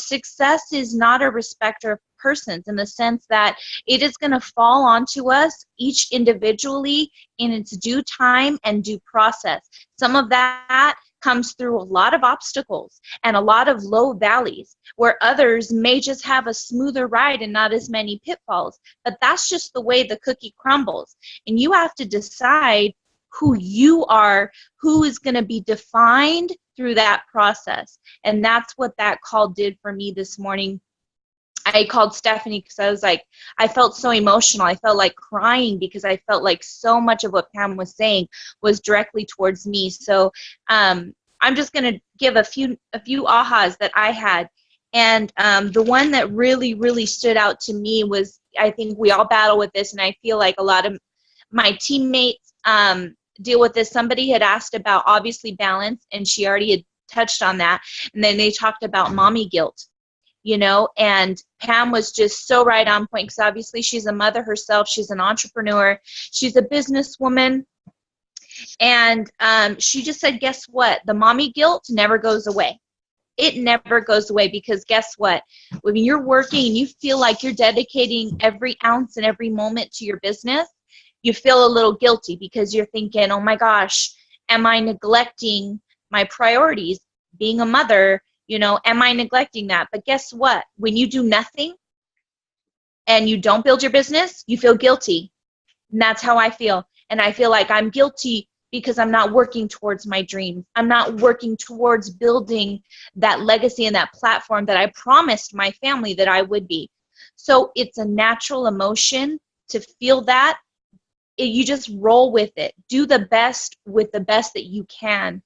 success is not a respecter of persons in the sense that it is going to fall onto us each individually in its due time and due process. Some of that comes through a lot of obstacles and a lot of low valleys, where others may just have a smoother ride and not as many pitfalls. But that's just the way the cookie crumbles. And you have to decide who you are, who is going to be defined through that process. And that's what that call did for me this morning. I called Stephanie because I was like, I felt so emotional. I felt like crying because I felt like so much of what Pam was saying was directly towards me. So I'm just going to give a few ahas that I had. And the one that really, really stood out to me was, I think we all battle with this, and I feel like a lot of my teammates deal with this. Somebody had asked about, obviously, balance, and she already had touched on that. And then they talked about mommy guilt. You know, and Pam was just so right on point because obviously she's a mother herself. She's an entrepreneur. She's a businesswoman. And she just said, guess what? The mommy guilt never goes away. It never goes away because guess what? When you're working and you feel like you're dedicating every ounce and every moment to your business, you feel a little guilty because you're thinking, oh my gosh, am I neglecting my priorities? Being a mother, you know, am I neglecting that? But guess what? When you do nothing and you don't build your business, you feel guilty. And that's how I feel. And I feel like I'm guilty because I'm not working towards my dreams. I'm not working towards building that legacy and that platform that I promised my family that I would be. So it's a natural emotion to feel that. You just roll with it. Do the best with the best that you can.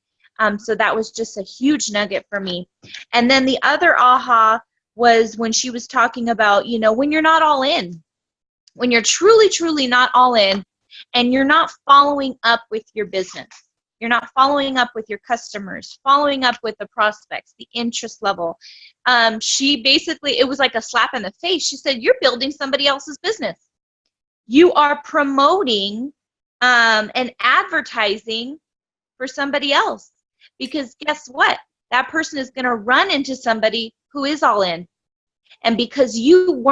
So that was just a huge nugget for me. And then the other aha was when she was talking about, you know, when you're not all in, when you're truly, truly not all in, and you're not following up with your business. You're not following up with your customers, following up with the prospects, the interest level. She basically, it was like a slap in the face. She said, you're building somebody else's business. You are promoting and advertising for somebody else. Because guess what? That person is going to run into somebody who is all in. And because you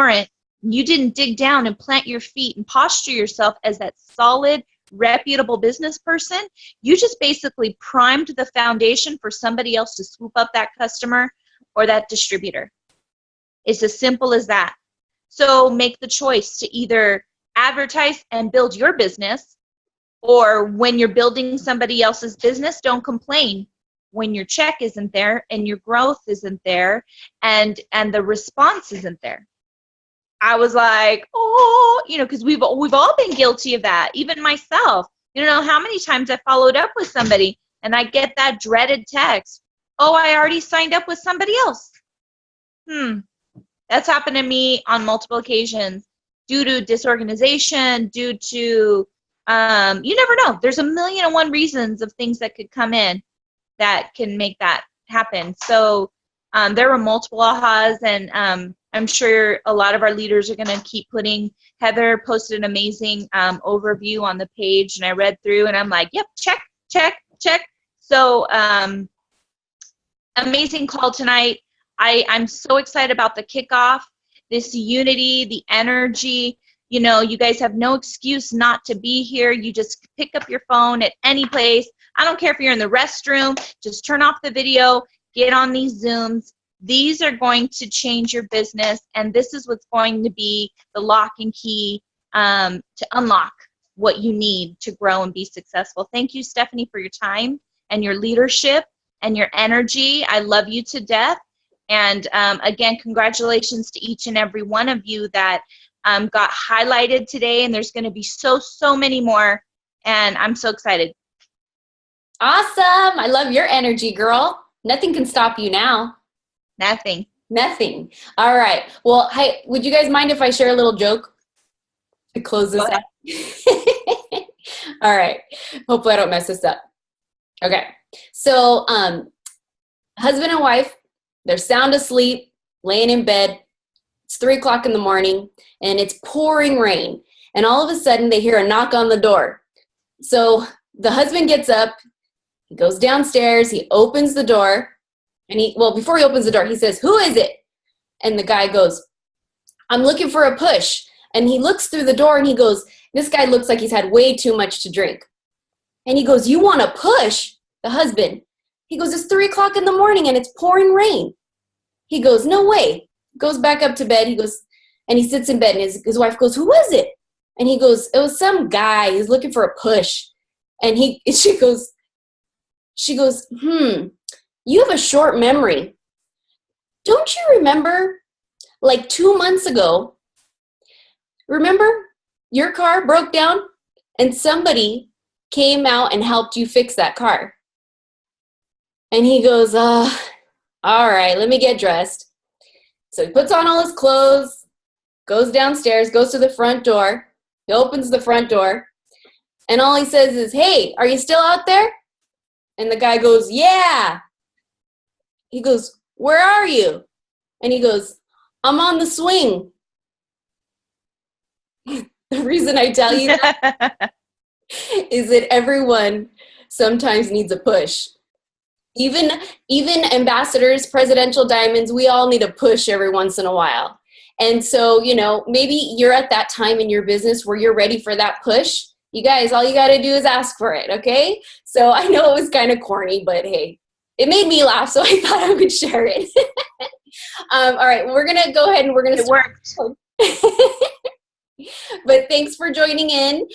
didn't dig down and plant your feet and posture yourself as that solid, reputable business person, you just basically primed the foundation for somebody else to swoop up that customer or that distributor. It's as simple as that. So make the choice to either advertise and build your business, or when you're building somebody else's business, don't complain when your check isn't there and your growth isn't there and the response isn't there. I was like, oh, you know, because we've all been guilty of that, even myself. You don't know how many times I followed up with somebody and I get that dreaded text, oh, I already signed up with somebody else. That's happened to me on multiple occasions due to disorganization, due to, you never know. There's 1,000,001 reasons of things that could come in that can make that happen. So there were multiple ahas, and I'm sure a lot of our leaders are going to keep putting. Heather posted an amazing overview on the page, and I read through, and I'm like, yep, check, check, check. So amazing call tonight. I'm so excited about the kickoff, this unity, the energy. You know, you guys have no excuse not to be here. You just pick up your phone at any place. I don't care if you're in the restroom, just turn off the video, get on these Zooms. These are going to change your business, and this is what's going to be the lock and key to unlock what you need to grow and be successful. Thank you, Stephanie, for your time and your leadership and your energy. I love you to death. And again, congratulations to each and every one of you that got highlighted today, and there's going to be so many more, and I'm so excited. Awesome. I love your energy, girl. Nothing can stop you now. Nothing. All right. Well, hey, would you guys mind if I share a little joke to close this up? All right. Hopefully I don't mess this up. Okay. So husband and wife, they're sound asleep, laying in bed. It's 3 o'clock in the morning, and it's pouring rain. And all of a sudden, they hear a knock on the door. So the husband gets up. He goes downstairs. He opens the door. And before he opens the door, he says, "Who is it?" And the guy goes, "I'm looking for a push." And he looks through the door, and he goes, this guy looks like he's had way too much to drink. And he goes, "You want a push?" The husband. He goes, "It's 3 o'clock in the morning, and it's pouring rain." He goes, "No way." Goes back up to bed. He goes, and he sits in bed, and his wife goes, "Who is it?" And he goes, "It was some guy. He's looking for a push." And she goes, "You have a short memory. Don't you remember, like 2 months ago, remember your car broke down and somebody came out and helped you fix that car?" And he goes, all right, let me get dressed." So he puts on all his clothes, goes downstairs, goes to the front door. He opens the front door, and all he says is, "Hey, are you still out there?" And the guy goes, "Yeah." He goes, "Where are you?" And he goes, "I'm on the swing." The reason I tell you that is that everyone sometimes needs a push. Even ambassadors, presidential diamonds, we all need a push every once in a while. And so, you know, maybe you're at that time in your business where you're ready for that push. You guys, all you got to do is ask for it, okay? So I know it was kind of corny, but hey, it made me laugh, so I thought I would share it. All right, we're going to go ahead and we're going to start. It worked. But thanks for joining in.